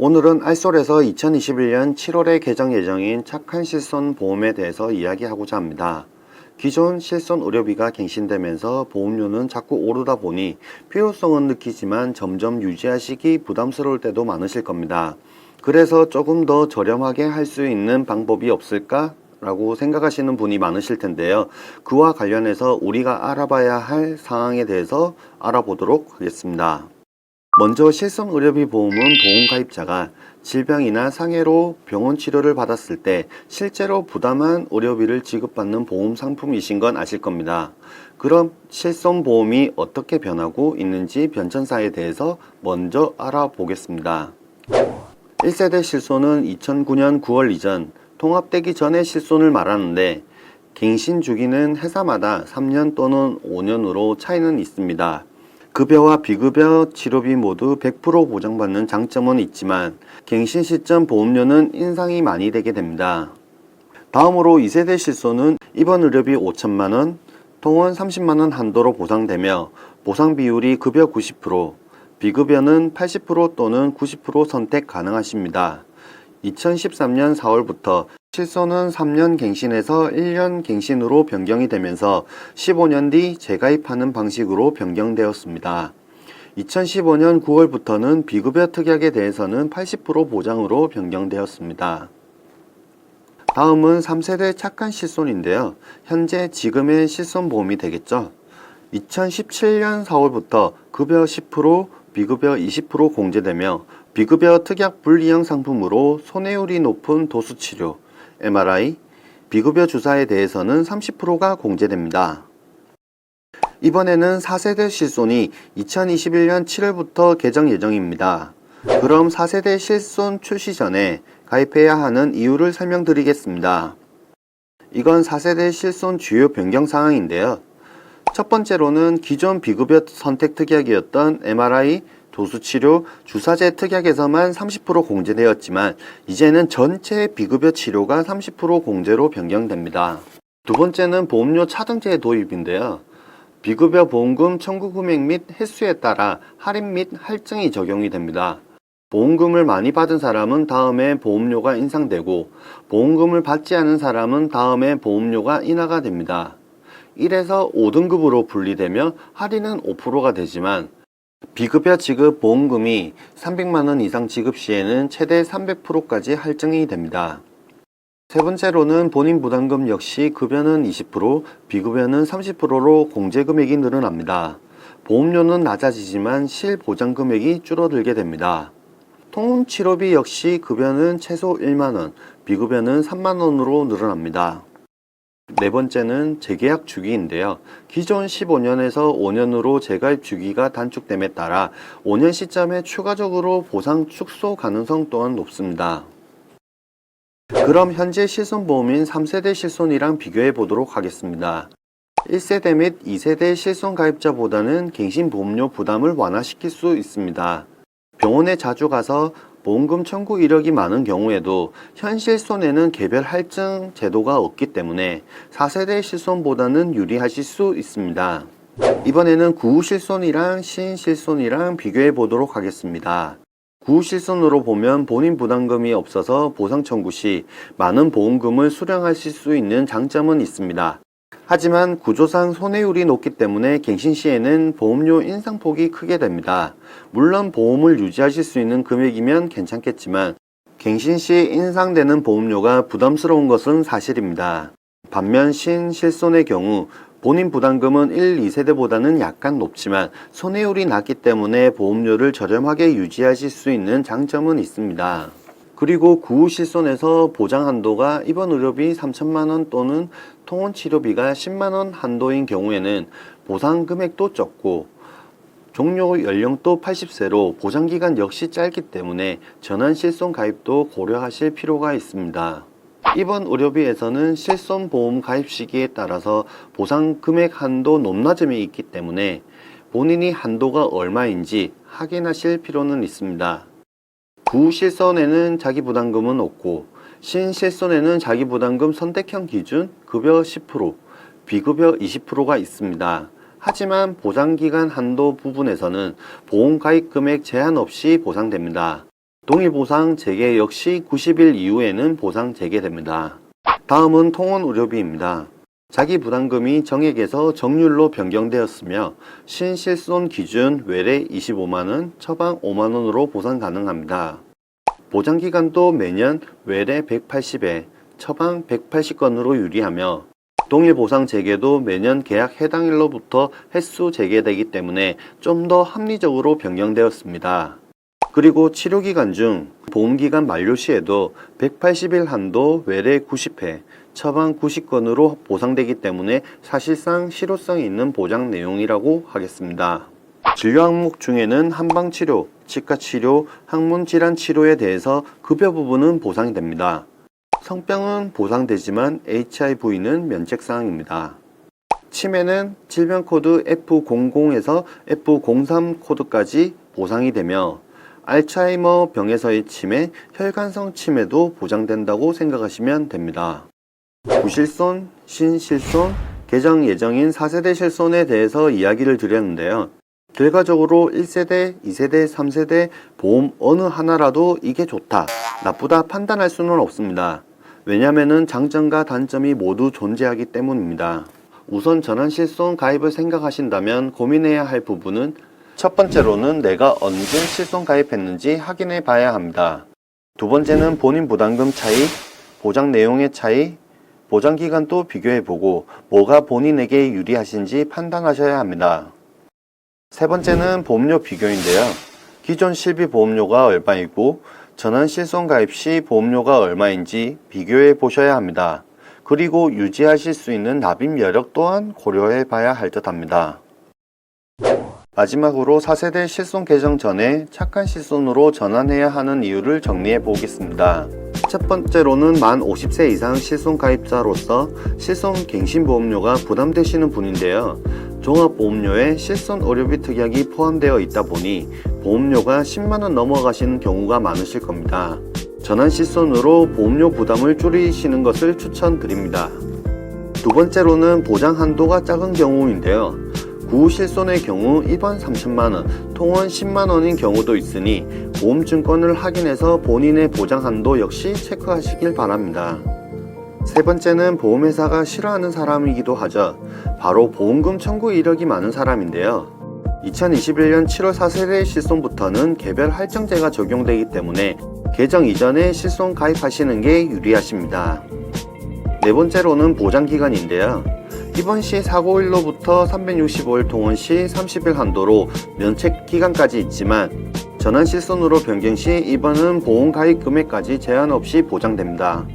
오늘은 알솔에서 2021년 7월에 개정 예정인 착한 실손 보험에 대해서 이야기하고자 합니다. 기존 실손 의료비가 갱신되면서 보험료는 자꾸 오르다 보니 필요성은 느끼지만 점점 유지하시기 부담스러울 때도 많으실 겁니다. 그래서 조금 더 저렴하게 할 수 있는 방법이 없을까? 라고 생각하시는 분이 많으실 텐데요. 그와 관련해서 우리가 알아봐야 할 사항에 대해서 알아보도록 하겠습니다. 먼저 실손의료비 보험은 보험가입자가 질병이나 상해로 병원 치료를 받았을 때 실제로 부담한 의료비를 지급받는 보험 상품이신 건 아실 겁니다. 그럼 실손보험이 어떻게 변하고 있는지 변천사에 대해서 먼저 알아보겠습니다. 1세대 실손은 2009년 9월 이전 통합되기 전의 실손을 말하는데 갱신 주기는 회사마다 3년 또는 5년으로 차이는 있습니다. 급여와 비급여 치료비 모두 100% 보장받는 장점은 있지만 갱신 시점 보험료는 인상이 많이 되게 됩니다. 다음으로 2세대 실손은 입원 의료비 5천만원, 통원 30만원 한도로 보상되며 보상 비율이 급여 90%, 비급여는 80% 또는 90% 선택 가능하십니다. 2013년 4월부터 실손은 3년 갱신에서 1년 갱신으로 변경이 되면서 15년 뒤 재가입하는 방식으로 변경되었습니다. 2015년 9월부터는 비급여 특약에 대해서는 80% 보장으로 변경되었습니다. 다음은 3세대 착한 실손인데요. 현재 지금의 실손보험이 되겠죠. 2017년 4월부터 급여 10%, 비급여 20% 공제되며 비급여 특약 분리형 상품으로 손해율이 높은 도수치료, MRI, 비급여 주사에 대해서는 30%가 공제됩니다. 이번에는 4세대 실손이 2021년 7월부터 개정 예정입니다. 그럼 4세대 실손 출시 전에 가입해야 하는 이유를 설명드리겠습니다. 이건 4세대 실손 주요 변경 사항인데요. 첫 번째로는 기존 비급여 선택 특약이었던 MRI, 도수치료, 주사제 특약에서만 30% 공제되었지만 이제는 전체 비급여 치료가 30% 공제로 변경됩니다. 두 번째는 보험료 차등제 도입인데요. 비급여 보험금 청구 금액 및 횟수에 따라 할인 및 할증이 적용이 됩니다. 보험금을 많이 받은 사람은 다음에 보험료가 인상되고 보험금을 받지 않은 사람은 다음에 보험료가 인하가 됩니다. 1에서 5등급으로 분리되며 할인은 5%가 되지만 비급여 지급 보험금이 300만원 이상 지급 시에는 최대 300%까지 할증이 됩니다. 세 번째로는 본인 부담금 역시 급여는 20%, 비급여는 30%로 공제 금액이 늘어납니다. 보험료는 낮아지지만 실보장 금액이 줄어들게 됩니다. 통원 치료비 역시 급여는 최소 1만원, 비급여는 3만원으로 늘어납니다. 네 번째는 재계약 주기인데요. 기존 15년에서 5년으로 재가입 주기가 단축됨에 따라 5년 시점에 추가적으로 보상 축소 가능성 또한 높습니다. 그럼 현재 실손보험인 3세대 실손이랑 비교해 보도록 하겠습니다. 1세대 및 2세대 실손 가입자보다는 갱신보험료 부담을 완화시킬 수 있습니다. 병원에 자주 가서 보험금 청구 이력이 많은 경우에도 현 실손에는 개별 할증 제도가 없기 때문에 4세대 실손보다는 유리하실 수 있습니다. 이번에는 구실손이랑 신실손이랑 비교해 보도록 하겠습니다. 구실손으로 보면 본인 부담금이 없어서 보상 청구 시 많은 보험금을 수령하실 수 있는 장점은 있습니다. 하지만 구조상 손해율이 높기 때문에 갱신 시에는 보험료 인상폭이 크게 됩니다. 물론 보험을 유지하실 수 있는 금액이면 괜찮겠지만 갱신 시 인상되는 보험료가 부담스러운 것은 사실입니다. 반면 신실손의 경우 본인 부담금은 1, 2세대보다는 약간 높지만 손해율이 낮기 때문에 보험료를 저렴하게 유지하실 수 있는 장점은 있습니다. 그리고 구실손에서 보장 한도가 입원 의료비 3천만원 또는 통원 치료비가 10만원 한도인 경우에는 보상 금액도 적고 종료 연령도 80세로 보장기간 역시 짧기 때문에 전환 실손 가입도 고려하실 필요가 있습니다. 입원 의료비에서는 실손보험 가입 시기에 따라서 보상 금액 한도 높낮음이 있기 때문에 본인이 한도가 얼마인지 확인하실 필요는 있습니다. 구실손에는 자기부담금은 없고 신실손에는 자기부담금 선택형 기준 급여 10%, 비급여 20%가 있습니다. 하지만 보장기간 한도 부분에서는 보험가입 금액 제한 없이 보상됩니다. 동일보상 재개 역시 90일 이후에는 보상 재개됩니다. 다음은 통원의료비입니다. 자기부담금이 정액에서 정률로 변경되었으며 신실손 기준 외래 25만원, 처방 5만원으로 보상 가능합니다. 보장기간도 매년 외래 180회, 처방 180건으로 유리하며 동일보상 재개도 매년 계약 해당일로부터 횟수 재개되기 때문에 좀 더 합리적으로 변경되었습니다. 그리고 치료기간 중 보험기간 만료 시에도 180일 한도 외래 90회, 처방 90건으로 보상되기 때문에 사실상 실효성이 있는 보장 내용이라고 하겠습니다. 진료 항목 중에는 한방치료, 치과치료, 항문질환치료에 대해서 급여 부분은 보상이 됩니다. 성병은 보상되지만 HIV는 면책사항입니다. 치매는 질병코드 F00에서 F03 코드까지 보상이 되며 알츠하이머 병에서의 치매, 혈관성 치매도 보장된다고 생각하시면 됩니다. 구실손, 신실손, 개정 예정인 4세대 실손에 대해서 이야기를 드렸는데요. 결과적으로 1세대, 2세대, 3세대 보험 어느 하나라도 이게 좋다, 나쁘다 판단할 수는 없습니다. 왜냐하면 장점과 단점이 모두 존재하기 때문입니다. 우선 전환실손 가입을 생각하신다면 고민해야 할 부분은 첫 번째로는 내가 언제 실손 가입했는지 확인해 봐야 합니다. 두 번째는 본인 부담금 차이, 보장 내용의 차이, 보장기간도 비교해 보고 뭐가 본인에게 유리하신지 판단하셔야 합니다. 세 번째는 보험료 비교인데요. 기존 실비 보험료가 얼마이고 전환 실손 가입 시 보험료가 얼마인지 비교해 보셔야 합니다. 그리고 유지하실 수 있는 납입 여력 또한 고려해 봐야 할 듯 합니다. 마지막으로 4세대 실손 개정 전에 착한 실손으로 전환해야 하는 이유를 정리해 보겠습니다. 첫 번째로는 만 50세 이상 실손 가입자로서 실손 갱신보험료가 부담되시는 분인데요. 종합보험료에 실손 의료비 특약이 포함되어 있다 보니 보험료가 10만원 넘어가시는 경우가 많으실 겁니다. 전환 실손으로 보험료 부담을 줄이시는 것을 추천드립니다. 두 번째로는 보장 한도가 작은 경우인데요. 구실손의 경우 입원 3천만원, 통원 10만원인 경우도 있으니 보험증권을 확인해서 본인의 보장 한도 역시 체크하시길 바랍니다. 세 번째는 보험회사가 싫어하는 사람이기도 하죠. 바로 보험금 청구 이력이 많은 사람인데요. 2021년 7월 4세대 실손부터는 개별 할증제가 적용되기 때문에 개정 이전에 실손 가입하시는 게 유리하십니다. 네 번째로는 보장기간인데요. 입원 시 491로부터 365일 통원 시 30일 한도로 면책 기간까지 있지만 전환 실손으로 변경 시 입원은 보험 가입 금액까지 제한 없이 보장됩니다.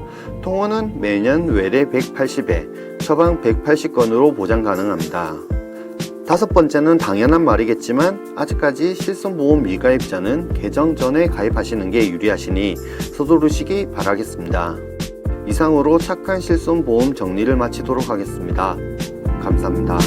통원은 매년 외래 180회, 처방 180건으로 보장 가능합니다. 다섯 번째는 당연한 말이겠지만 아직까지 실손보험 미가입자는 개정 전에 가입하시는 게 유리하시니 서두르시기 바라겠습니다. 이상으로 착한 실손보험 정리를 마치도록 하겠습니다. 감사합니다.